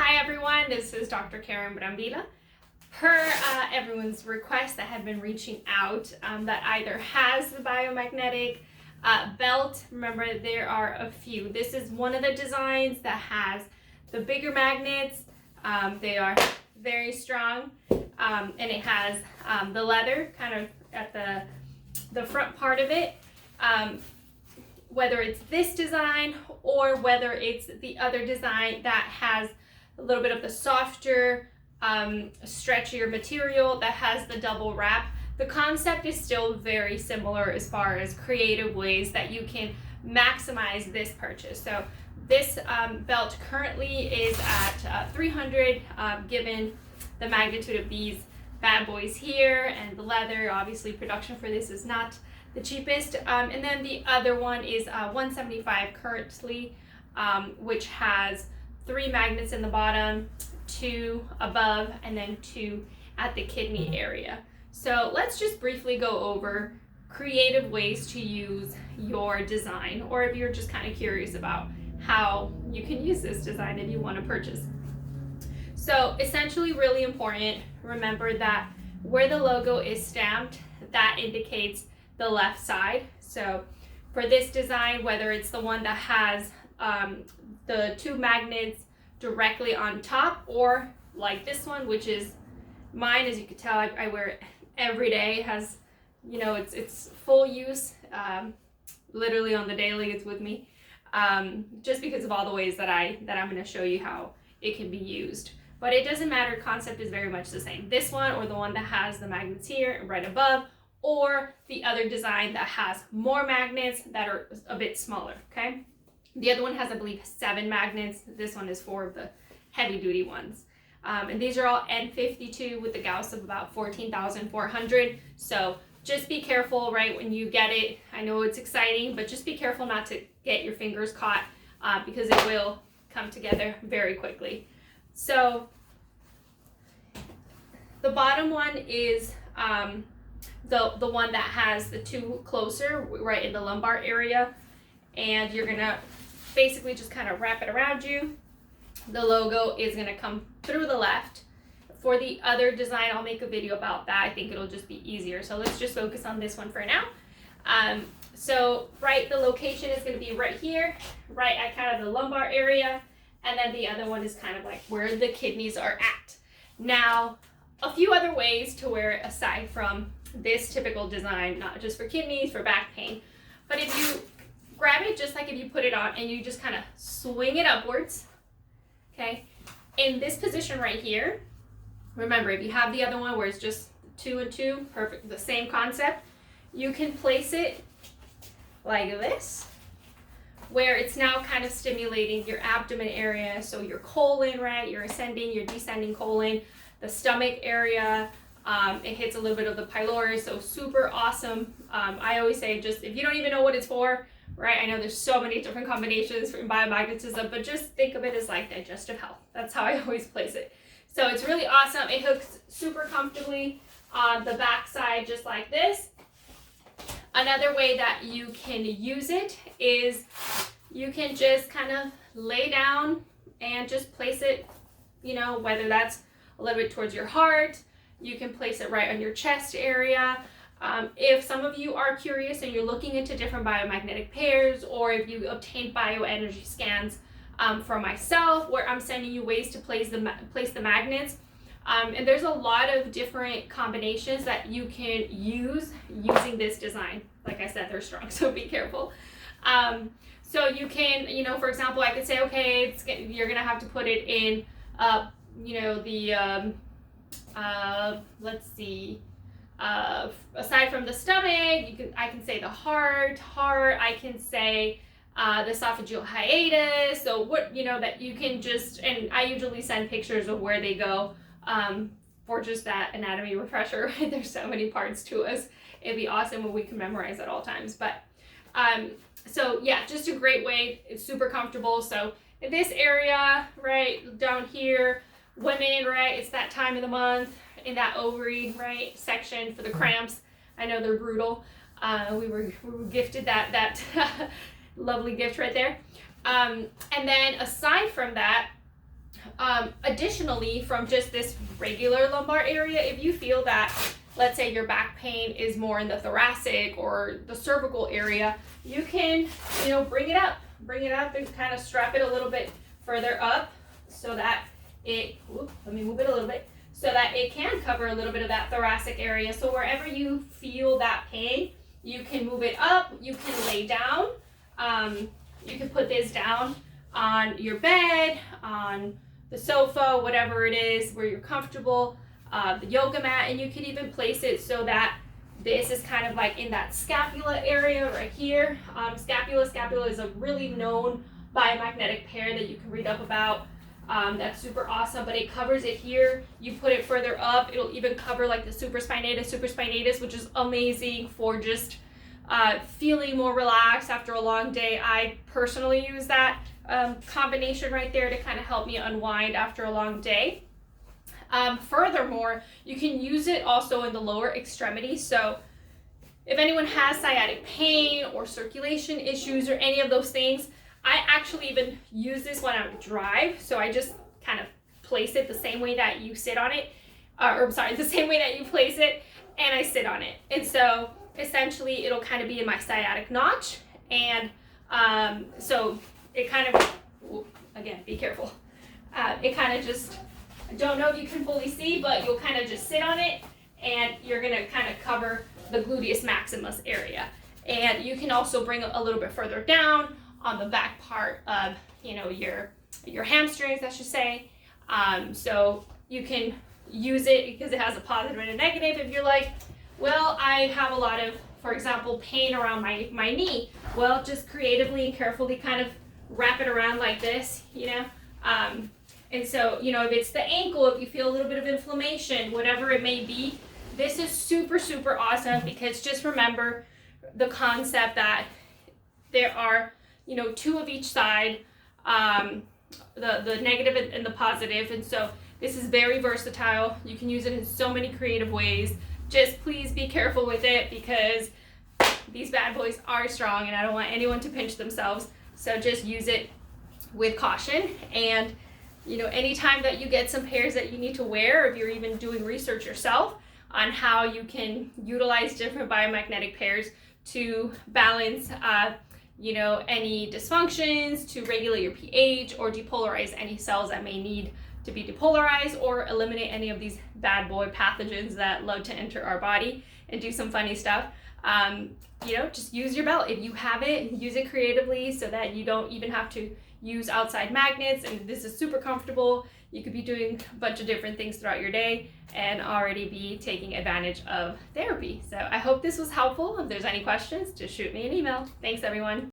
Hi everyone, this is Dr. Karen Brambila. Per everyone's request that have been reaching out that either has the biomagnetic belt. Remember, there are a few. This is one of the designs that has the bigger magnets. They are very strong, and it has the leather kind of at the front part of it. Whether it's this design or whether it's the other design that has a little bit of the softer, stretchier material that has the double wrap, the concept is still very similar as far as creative ways that you can maximize this purchase. So this belt currently is at $300, given the magnitude of these bad boys here, and the leather, obviously production for this is not the cheapest. And then the other one is $175 currently, which has 3 magnets in the bottom, 2 above, and then 2 at the kidney area. So let's just briefly go over creative ways to use your design, or if you're just kind of curious about how you can use this design if you want to purchase. So essentially, really important, remember that where the logo is stamped, that indicates the left side. So for this design, whether it's the one that has the 2 magnets directly on top, or like this one, which is mine, as you can tell, I wear it every day. It has, you know, it's full use, literally on the daily, it's with me, just because of all the ways that I'm going to show you how it can be used. But it doesn't matter, concept is very much the same. This one, or the one that has the magnets here right above, or the other design that has more magnets that are a bit smaller, okay? The other one has, I believe, 7 magnets. This one is 4 of the heavy duty ones. And these are all N52 with the Gauss of about 14,400. So just be careful, right, when you get it. I know it's exciting, but just be careful not to get your fingers caught, because it will come together very quickly. So the bottom one is the one that has the 2 closer, right in the lumbar area, and you're gonna basically just kind of wrap it around you. The logo is gonna come through the left. For the other design, I'll make a video about that. I think it'll just be easier. So let's just focus on this one for now. So the location is gonna be right here, right at kind of the lumbar area, and then the other one is kind of like where the kidneys are at. Now, a few other ways to wear it aside from this typical design, not just for kidneys, for back pain, but if you grab it just like if you put it on and you just kind of swing it upwards, okay, in this position right here, remember, if you have the other one where it's just 2 and 2, perfect, the same concept, you can place it like this, where it's now kind of stimulating your abdomen area, so your colon, right, your ascending, your descending colon, the stomach area. It hits a little bit of the pylorus, so super awesome. I always say, just if you don't even know what it's for, right, I know there's so many different combinations in biomagnetism, but just think of it as like digestive health. That's how I always place it. So it's really awesome. It hooks super comfortably on the back side, just like this. Another way that you can use it is you can just kind of lay down and just place it, you know, whether that's a little bit towards your heart, you can place it right on your chest area. If some of you are curious and you're looking into different biomagnetic pairs, or if you obtain bioenergy scans from myself, where I'm sending you ways to place the magnets, and there's a lot of different combinations that you can use using this design. Like I said, they're strong, so be careful. So you can, you know, for example, I could say, okay, you're gonna have to put it in, you know, the let's see, aside from the stomach, I can say the heart, I can say the esophageal hiatus. So what, you know, that you can just, and I usually send pictures of where they go, for just that anatomy refresher. There's so many parts to us. It'd be awesome when we can memorize at all times. But so yeah, just a great way. It's super comfortable. So in this area, right down here, women, right, it's that time of the month in that ovary, right, section for the cramps. I know they're brutal. We were gifted that lovely gift right there. And then aside from that, Additionally, from just this regular lumbar area, if you feel that, let's say your back pain is more in the thoracic or the cervical area, you can, bring it up and kind of strap it a little bit further up so that let me move it a little bit, so that it can cover a little bit of that thoracic area. So wherever you feel that pain, you can move it up, you can lay down, you can put this down on your bed, on the sofa, whatever it is where you're comfortable, the yoga mat, and you can even place it so that this is kind of like in that scapula area right here. Scapula is a really known biomagnetic pair that you can read up about. That's super awesome, but it covers it here. You put it further up, it'll even cover like the supraspinatus, which is amazing for just feeling more relaxed after a long day. I personally use that combination right there to kind of help me unwind after a long day. Furthermore, you can use it also in the lower extremities. So if anyone has sciatic pain or circulation issues or any of those things, I actually even use this when I drive. So I just kind of place it the same way that you sit on it, the same way that you place it, and I sit on it. And so essentially it'll kind of be in my sciatic notch. And so it kind of, again, be careful. It kind of just, I don't know if you can fully see, but you'll kind of just sit on it and you're gonna kind of cover the gluteus maximus area. And you can also bring it a little bit further down on the back part of, your hamstrings, I should say. So you can use it because it has a positive and a negative. If you're like, well, I have a lot of, for example, pain around my knee. Well, just creatively and carefully kind of wrap it around like this, and so, if it's the ankle, if you feel a little bit of inflammation, whatever it may be, this is super, super awesome, because just remember the concept that there are, two of each side, the negative and the positive. And so this is very versatile. You can use it in so many creative ways. Just please be careful with it, because these bad boys are strong and I don't want anyone to pinch themselves. So just use it with caution. And anytime that you get some pairs that you need to wear, if you're even doing research yourself on how you can utilize different biomagnetic pairs to balance, any dysfunctions, to regulate your pH, or depolarize any cells that may need to be depolarized, or eliminate any of these bad boy pathogens that love to enter our body and do some funny stuff, just use your belt. If you have it, use it creatively so that you don't even have to use outside magnets. And this is super comfortable. You could be doing a bunch of different things throughout your day and already be taking advantage of therapy. So I hope this was helpful. If there's any questions, just shoot me an email. Thanks, everyone.